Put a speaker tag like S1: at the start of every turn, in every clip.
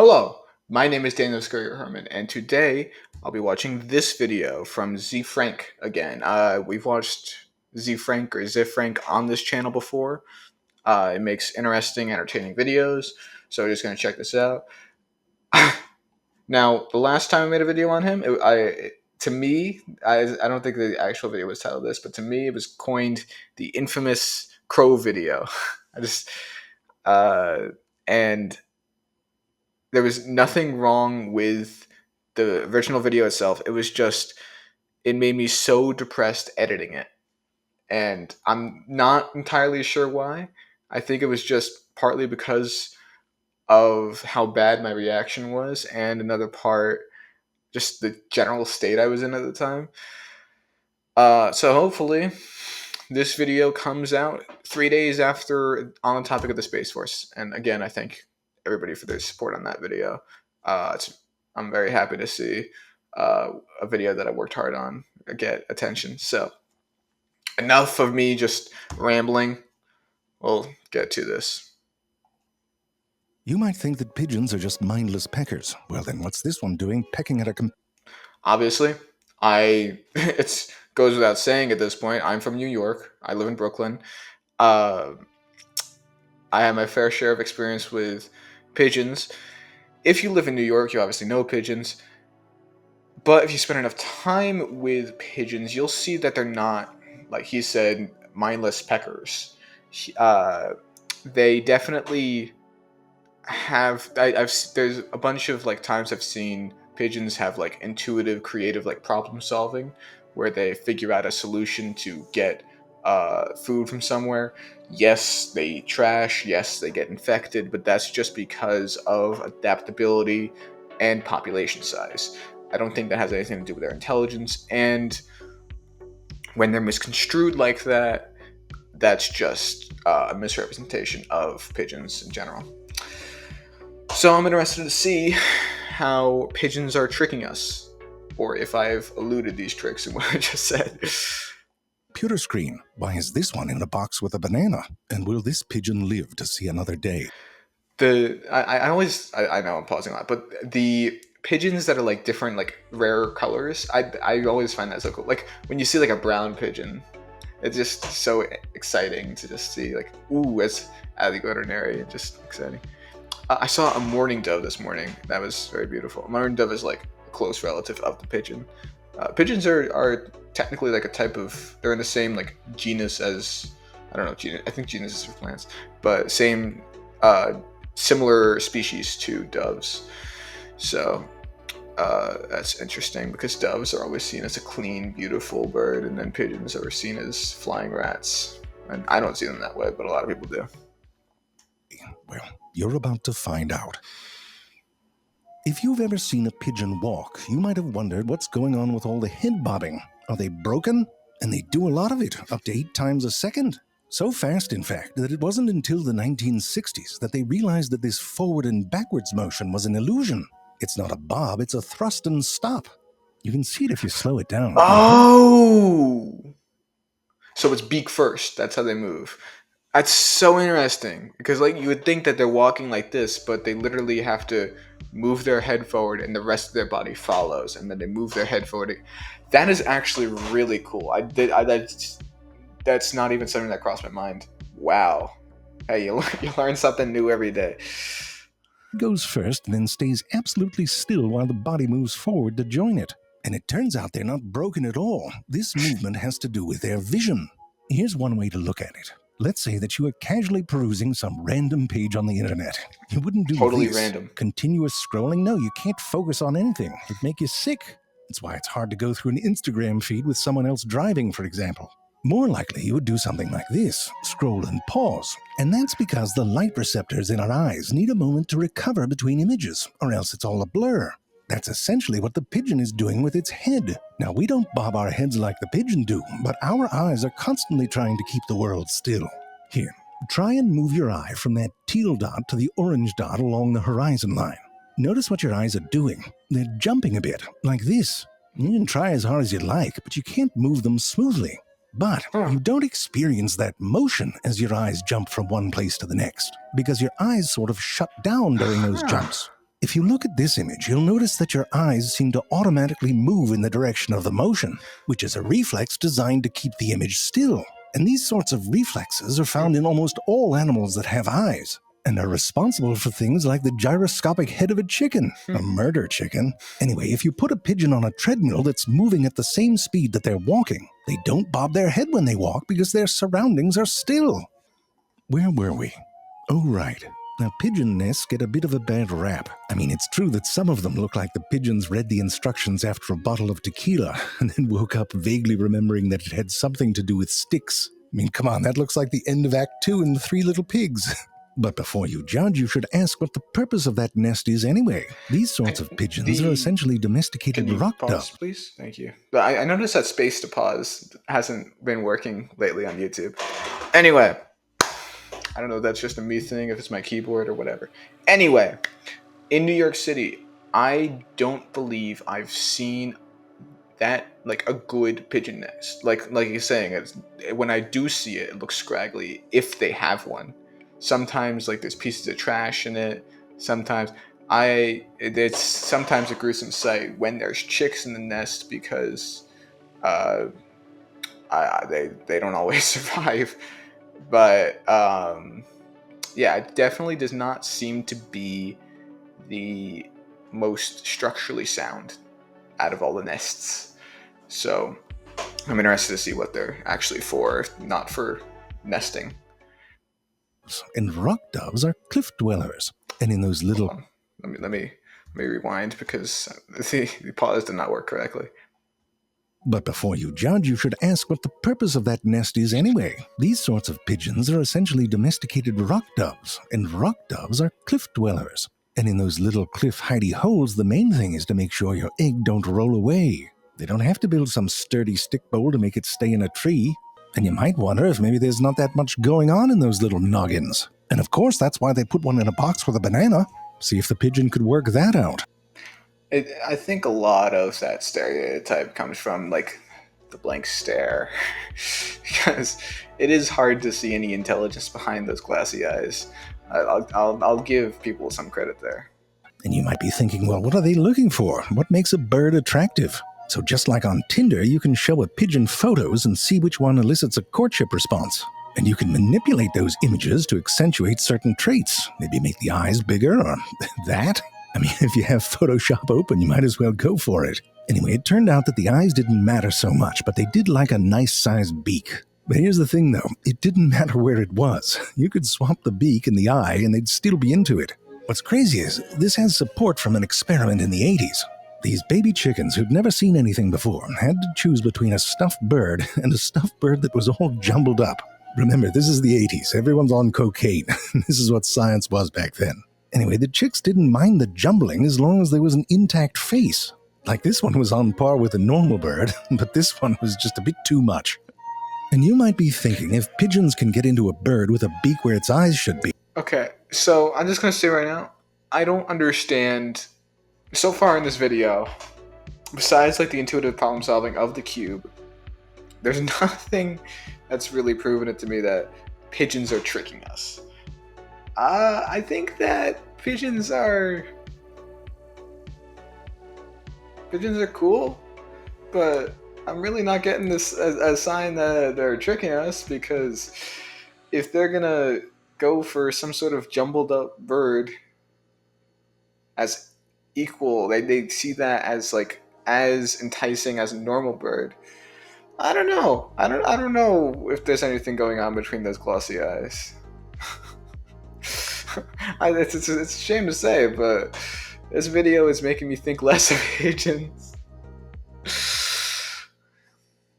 S1: Hello, my name is Daniel Scuria-Herman, and today I'll be watching this video from Z Frank again. We've watched Z Frank or Z Frank on this channel before. It makes interesting, entertaining videos, so we're just going to check this out. Now, the last time I made a video on him, to me, I don't think the actual video was titled this, but to me, it was coined the infamous crow video. I just, uh, and there was nothing wrong with the original video itself. It was just it made me so depressed editing it. And I'm not entirely sure why. I think it was just partly because of how bad my reaction was, and another part, just the general state I was in at the time. So hopefully, this video comes out 3 days after on the topic of the Space Force. And again, I thank everybody for their support on that video. I'm very happy to see a video that I worked hard on get attention. So enough of me just rambling. We'll get to this.
S2: You might think that pigeons are just mindless peckers. Well, then what's this one doing pecking at a
S1: Obviously, it goes without saying at this point. I'm from New York. I live in Brooklyn. Uh, I have my fair share of experience with pigeons. If you live in New York, you obviously know pigeons. But if you spend enough time with pigeons, you'll see that they're not, like he said, mindless peckers. They definitely have. There's a bunch of times I've seen pigeons have intuitive, creative problem solving, where they figure out a solution to get food from somewhere. Yes, they eat trash. Yes, they get infected, but that's just because of adaptability and population size. I don't think that has anything to do with their intelligence. And when they're misconstrued like that, that's just a misrepresentation of pigeons in general. So I'm interested to see how pigeons are tricking us, or if I've eluded these tricks in what I just said.
S2: computer screen? Why is this one in a box with a banana? And will this pigeon live to see another day?
S1: I know I'm pausing a lot, but the pigeons that are different, rare colors, I always find that so cool. Like when you see a brown pigeon, it's just so exciting to just see ooh, it's out of the ordinary and just exciting. I saw a mourning dove this morning. That was very beautiful. A mourning dove is a close relative of the pigeon. Pigeons are technically a type of, they're in the same genus as, I don't know, genus, I think genus is for plants, but same similar species to doves. So that's interesting because doves are always seen as a clean, beautiful bird, and then pigeons are seen as flying rats. And I don't see them that way, but a lot of people do.
S2: Well, you're about to find out. If you've ever seen a pigeon walk, you might have wondered what's going on with all the head bobbing. Are they broken? And they do a lot of it, up to 8 times a second. So fast, in fact, that it wasn't until the 1960s that they realized that this forward and backwards motion was an illusion. It's not a bob, it's a thrust and stop. You can see it if you slow it down.
S1: Oh! So it's beak first. That's how they move. That's so interesting because you would think that they're walking like this, but they literally have to move their head forward and the rest of their body follows, and then they move their head forward. That is actually really cool. That's not even something that crossed my mind. Wow. Hey, you learn something new every day.
S2: Goes first and then stays absolutely still while the body moves forward to join it. And it turns out they're not broken at all. This movement has to do with their vision. Here's one way to look at it. Let's say that you are casually perusing some random page on the internet. You wouldn't do
S1: Totally
S2: this.
S1: random.
S2: Continuous scrolling? No, you can't focus on anything. It'd make you sick. That's why it's hard to go through an Instagram feed with someone else driving, for example. More likely, you would do something like this, scroll and pause. And that's because the light receptors in our eyes need a moment to recover between images, or else it's all a blur. That's essentially what the pigeon is doing with its head. Now, we don't bob our heads like the pigeon do, but our eyes are constantly trying to keep the world still. Here, try and move your eye from that teal dot to the orange dot along the horizon line. Notice what your eyes are doing. They're jumping a bit, like this. You can try as hard as you'd like, but you can't move them smoothly. But you don't experience that motion as your eyes jump from one place to the next, because your eyes sort of shut down during those jumps. If you look at this image, you'll notice that your eyes seem to automatically move in the direction of the motion, which is a reflex designed to keep the image still. And these sorts of reflexes are found in almost all animals that have eyes, and are responsible for things like the gyroscopic head of a chicken, a murder chicken. Anyway, if you put a pigeon on a treadmill that's moving at the same speed that they're walking, they don't bob their head when they walk because their surroundings are still. Where were we? Oh, right. Now, pigeon nests get a bit of a bad rap. I mean, it's true that some of them look like the pigeons read the instructions after a bottle of tequila and then woke up vaguely remembering that it had something to do with sticks. I mean, come on, that looks like the end of Act 2 in The Three Little Pigs. But before you judge, you should ask what the purpose of that nest is anyway. These sorts of pigeons are essentially domesticated rock
S1: pause,
S2: doves.
S1: please? Thank you. But I noticed that space to pause hasn't been working lately on YouTube. Anyway, I don't know if that's just a me thing, if it's my keyboard or whatever. Anyway, in New York City, I don't believe I've seen that, like, a good pigeon nest. Like you're saying, it's, when I do see it, it looks scraggly if they have one. Sometimes, like, there's pieces of trash in it. Sometimes it's sometimes a gruesome sight when there's chicks in the nest because they don't always survive. But yeah, it definitely does not seem to be the most structurally sound out of all the nests. So I'm interested to see what they're actually for, not for nesting.
S2: And rock doves are cliff dwellers. And in those little...
S1: Let me rewind because the pause did not work correctly.
S2: But before you judge, you should ask what the purpose of that nest is anyway. These sorts of pigeons are essentially domesticated rock doves, and rock doves are cliff dwellers. And in those little cliff hidey holes, the main thing is to make sure your egg don't roll away. They don't have to build some sturdy stick bowl to make it stay in a tree. And you might wonder if maybe there's not that much going on in those little noggins. And of course, that's why they put one in a box with a banana. See if the pigeon could work that out.
S1: I think a lot of that stereotype comes from, like, the blank stare, because it is hard to see any intelligence behind those glassy eyes. I'll give people some credit there.
S2: And you might be thinking, well, what are they looking for? What makes a bird attractive? So just like on Tinder, you can show a pigeon photos and see which one elicits a courtship response. And you can manipulate those images to accentuate certain traits. Maybe make the eyes bigger or that. I mean, if you have Photoshop open, you might as well go for it. Anyway, it turned out that the eyes didn't matter so much, but they did like a nice-sized beak. But here's the thing, though. It didn't matter where it was. You could swap the beak and the eye, and they'd still be into it. What's crazy is, this has support from an experiment in the 80s. These baby chickens who'd never seen anything before had to choose between a stuffed bird and a stuffed bird that was all jumbled up. Remember, this is the 80s. Everyone's on cocaine. This is what science was back then. Anyway, the chicks didn't mind the jumbling as long as there was an intact face. Like, this one was on par with a normal bird, but this one was just a bit too much. And you might be thinking, if pigeons can get into a bird with a beak where its eyes should be...
S1: Okay, so I'm just going to say right now, I don't understand, so far in this video, besides, like, the intuitive problem solving of the cube, there's nothing that's really proven it to me that pigeons are tricking us. I think that pigeons are cool, but I'm really not getting this as a sign that they're tricking us, because if they're gonna go for some sort of jumbled up bird as equal, they see that as, like, as enticing as a normal bird. I don't know. I don't know if there's anything going on between those glossy eyes. It's a shame to say, but this video is making me think less of pigeons.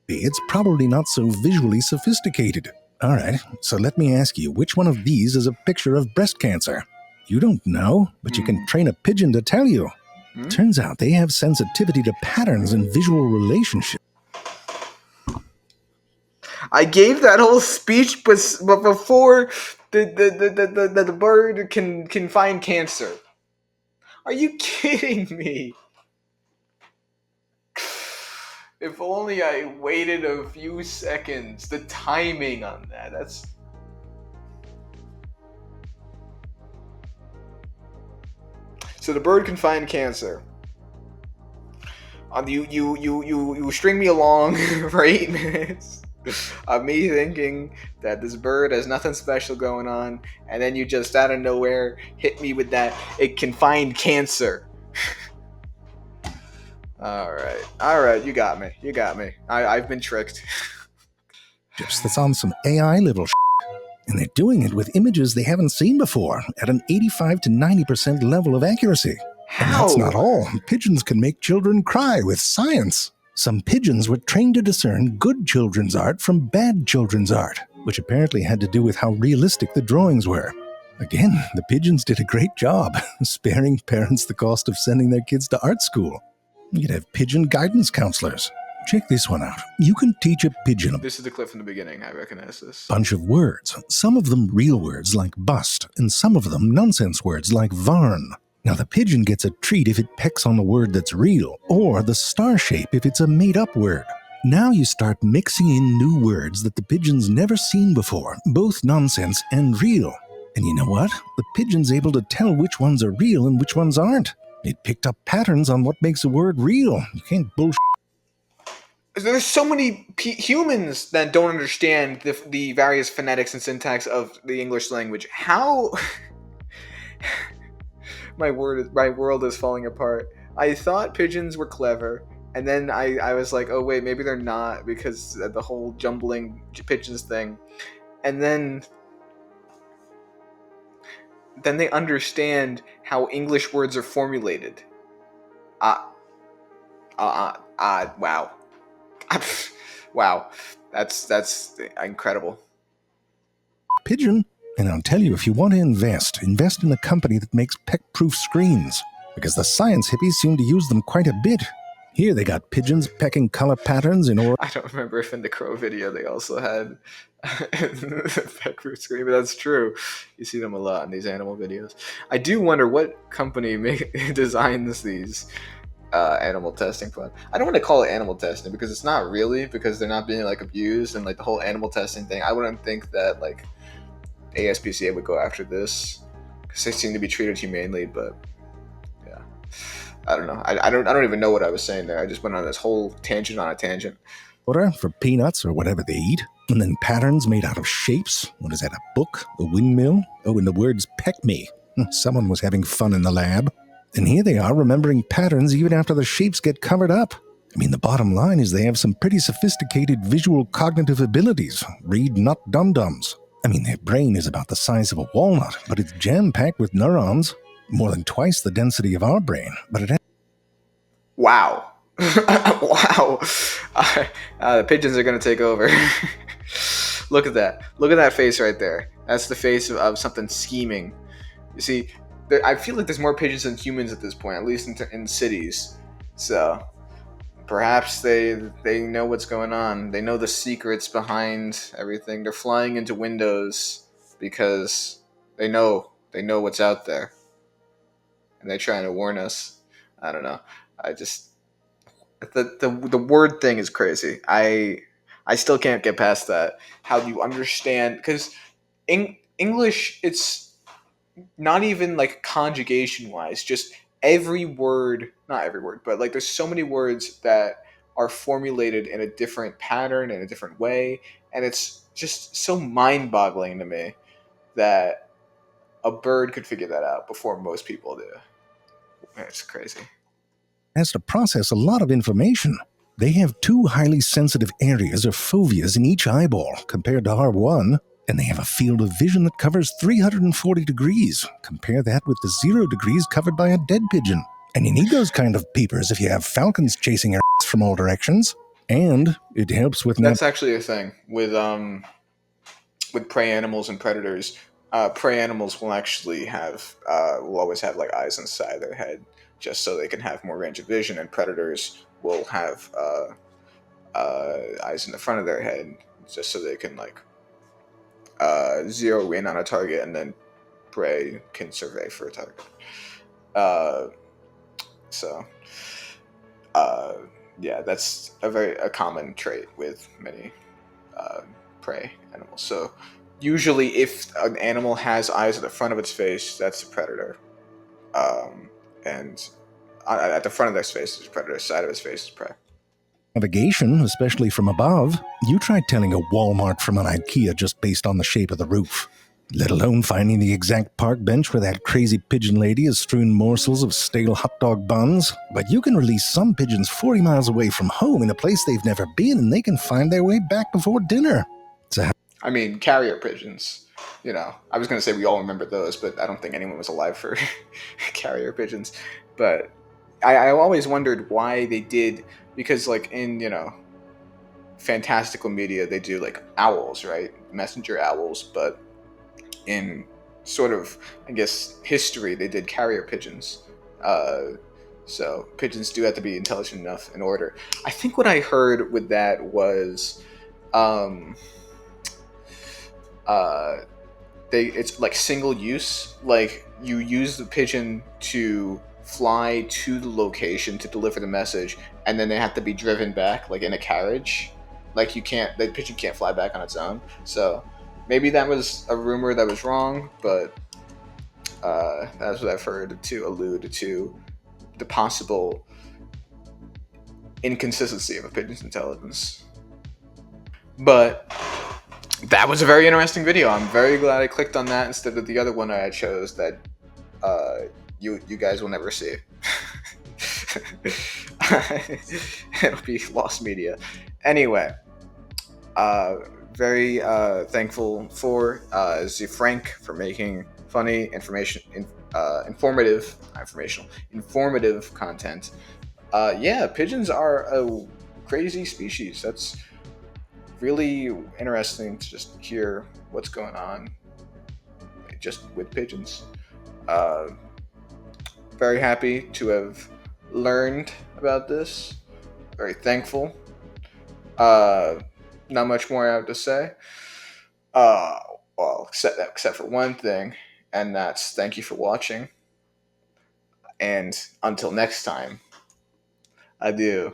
S2: It's probably not so visually sophisticated. Alright, so let me ask you, which one of these is a picture of breast cancer? You don't know, but you can train a pigeon to tell you. Turns out they have sensitivity to patterns and visual relationships.
S1: I gave that whole speech, but before the bird can find cancer. Are you kidding me? If only I waited a few seconds. The timing on that's... So the bird can find cancer. You string me along for 8 minutes of me thinking that this bird has nothing special going on, and then you just out of nowhere hit me with that it can find cancer. All right, you got me. I've been tricked.
S2: That's on some AI level and they're doing it with images they haven't seen before at an 85 to 90% level of accuracy. And that's not all. Pigeons can make children cry with science. Some pigeons were trained to discern good children's art from bad children's art, which apparently had to do with how realistic the drawings were. Again, the pigeons did a great job, sparing parents the cost of sending their kids to art school. You could have pigeon guidance counselors. Check this one out. You can teach a pigeon.
S1: This is the clip from the beginning. I recognize this.
S2: Bunch of words. Some of them real words like bust, and some of them nonsense words like varn. Now the pigeon gets a treat if it pecks on the word that's real, or the star shape if it's a made-up word. Now you start mixing in new words that the pigeon's never seen before, both nonsense and real. And you know what? The pigeon's able to tell which ones are real and which ones aren't. It picked up patterns on what makes a word real. You can't bullshit.
S1: There's so many humans that don't understand the various phonetics and syntax of the English language. How my world is falling apart. I thought pigeons were clever, and then I was like, oh wait, maybe they're not, because the whole jumbling pigeons thing. And then they understand how English words are formulated. Wow. Wow, that's incredible.
S2: Pigeon, and I'll tell you, if you want to invest in a company that makes peck-proof screens, because the science hippies seem to use them quite a bit. Here they got pigeons pecking color patterns in order.
S1: I don't remember if in the crow video they also had peck-proof screen, but that's true. You see them a lot in these animal videos. I do wonder what company designs these animal testing plan. I don't want to call it animal testing because it's not really, because they're not being like abused, and like the whole animal testing thing, I wouldn't think that like ASPCA would go after this because they seem to be treated humanely. But yeah, I don't know. I don't even know what I was saying there. I just went on this whole tangent on a tangent.
S2: Order for peanuts or whatever they eat, and then patterns made out of shapes. What is that, a book, a windmill? Oh, and the words peck me. Someone was having fun in the lab. And here they are remembering patterns even after the shapes get covered up. I mean, the bottom line is they have some pretty sophisticated visual cognitive abilities. Read not dum-dums. I mean, their brain is about the size of a walnut, but it's jam-packed with neurons. More than twice the density of our brain, but it has...
S1: Wow. Wow. The pigeons are going to take over. Look at that. Look at that face right there. That's the face of something scheming. You see, I feel like there's more pigeons than humans at this point, at least in cities. So perhaps they know what's going on. They know the secrets behind everything. They're flying into windows because they know what's out there, and they're trying to warn us. I don't know. I just the word thing is crazy. I still can't get past that. How do you understand? Because English, it's not even like conjugation wise, just every word, not every word, but like there's so many words that are formulated in a different pattern, in a different way, and it's just so mind-boggling to me that a bird could figure that out before most people do. It's crazy.
S2: Has to process a lot of information. They have 2 highly sensitive areas or foveas in each eyeball compared to our 1. And they have a field of vision that covers 340 degrees. Compare that with the 0 degrees covered by a dead pigeon. And you need those kind of peepers if you have falcons chasing your ass from all directions. And it helps with...
S1: That's actually a thing with prey animals and predators. Prey animals will actually have will always have like eyes inside their head, just so they can have more range of vision, and predators will have eyes in the front of their head, just so they can like zero in on a target, and then prey can survey for a target. Yeah, that's a common trait with many prey animals. So usually if an animal has eyes at the front of its face, that's a predator. and at the front of his face is predator, side of his face is prey.
S2: Navigation, especially from above, you tried telling a Walmart from an IKEA just based on the shape of the roof. Let alone finding the exact park bench where that crazy pigeon lady has strewn morsels of stale hot dog buns. But you can release some pigeons 40 miles away from home in a place they've never been, and they can find their way back before dinner. So
S1: I mean, carrier pigeons. You know, I was going to say we all remember those, but I don't think anyone was alive for carrier pigeons. But I always wondered why they did, because like in, you know, fantastical media, they do like owls, right? Messenger owls, but in sort of, I guess, history, they did carrier pigeons. Uh, so pigeons do have to be intelligent enough in order. I think what I heard with that was, um, uh, it's like single use. Like you use the pigeon to fly to the location to deliver the message, and then they have to be driven back like in a carriage. Like you can't, the pigeon can't fly back on its own. So maybe that was a rumor that was wrong, but that's what I've heard to allude to the possible inconsistency of a pigeon's intelligence. But that was a very interesting video. I'm very glad I clicked on that instead of the other one I chose that uh, you guys will never see. It'll be lost media. Anyway, very thankful for Z Frank for making funny informative content. Yeah, pigeons are a crazy species. That's really interesting to just hear what's going on just with pigeons. Uh, very happy to have learned about this. Very thankful. Uh, Not much more I have to say. Uh, well, except for one thing, and that's thank you for watching. And until next time, adieu.